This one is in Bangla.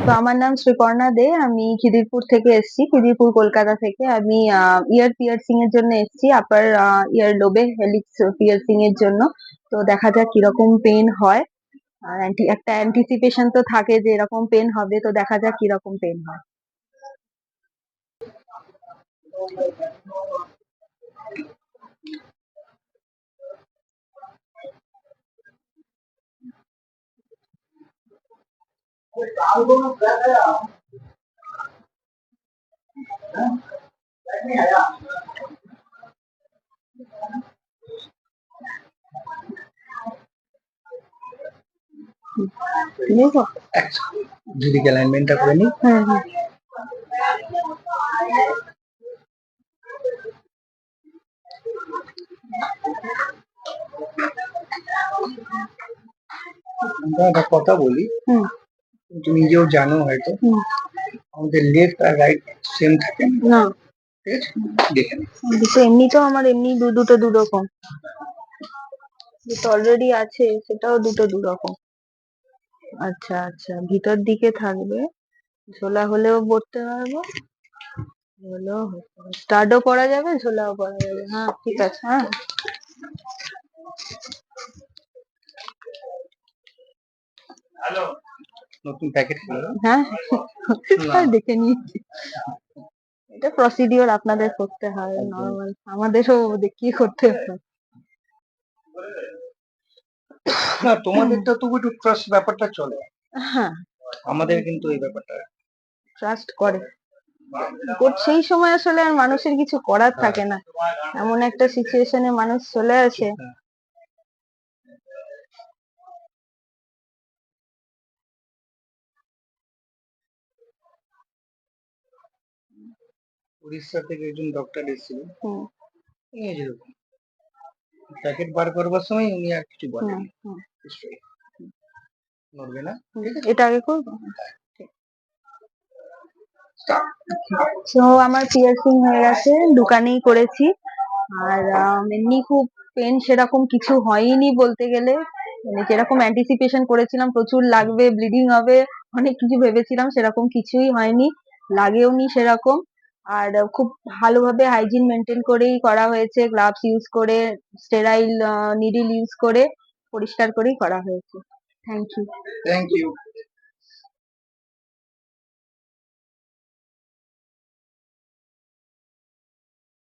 তো আমার নাম শ্রীপর্ণা দে। আমি খিদিরপুর থেকে এসেছি, খিদিরপুর কলকাতা থেকে। আমি ইয়ার পিয়ার্সিং এর জন্য এসেছি, আপার ইয়ার লোবে হেলিক্স পিয়ার্সিং এর জন্য। তো দেখা যাক কিরকম পেন হয়। আর একটা অ্যান্টিসিপেশন তো থাকে যে এরকম পেন হবে, তো দেখা যাক কিরকম পেন হয়। দেখো, যদি অ্যালাইনমেন্টটা করে নি। হ্যাঁ হ্যাঁ, একটা কথা বলি, হুম তুমি নিজেও জানো হয়তো হুম, আমাদের লেফট আর রাইট সেম থাকে না, না ঠিক আছে? দেখে নি। দুটো এমনিতেও আমার এমনি দুটো দু রকম, যেটা অলরেডি আছে সেটাও দুটো দু রকম। আচ্ছা আচ্ছা, ভিতর দিকে থাকবে, ঝোলা হলেও পরতে পারবো, হলেও স্টাডও পরা যাবে, ঝোলাও পরা যাবে। হ্যাঁ ঠিক আছে, হ্যাঁ নতুন প্যাকেট হ্যাঁ দেখে নিয়েছি। এটা প্রসিডিওর আপনাদের করতে হয়, নর্মাল আমাদেরও কি করতে হয়। না, তোমাদেরটা তবু একটু ট্রাস্ট ব্যাপারটা চলে, হ্যাঁ, আমাদের কিন্তু এই ব্যাপারটা ট্রাস্ট করে। সেই সময় আসলে আর মানুষের কিছু করার থাকে না, এমন একটা সিচুয়েশনে মানুষ চলে আসে। উড়িষ্যা থেকে একজন ডক্টর এসেছিল, হুম উনি যেরকম প্যাকেট বার করবার সময় উনি আর কিছু হুম বলেন হুম, নড়বে না। এটা আগে করবো। তো আমার পিয়ার্সিং হয়ে গেছে, দোকানেই করেছি। আর এমনি খুব পেন সেরকম কিছু হয়নি বলতে গেলে, মানে যেরকম অ্যান্টিসিপেশন করেছিলাম প্রচুর লাগবে, ব্লিডিং হবে, অনেক কিছু ভেবেছিলাম, সেরকম কিছুই হয়নি, লাগেওনি সেরকম। আর খুব ভালোভাবে হাইজিন মেনটেন করেই করা হয়েছে, গ্লাভস ইউজ করে, স্টেরাইল নিডল ইউজ করে, পরিষ্কার করেই করা হয়েছে। Thank you. Thank you.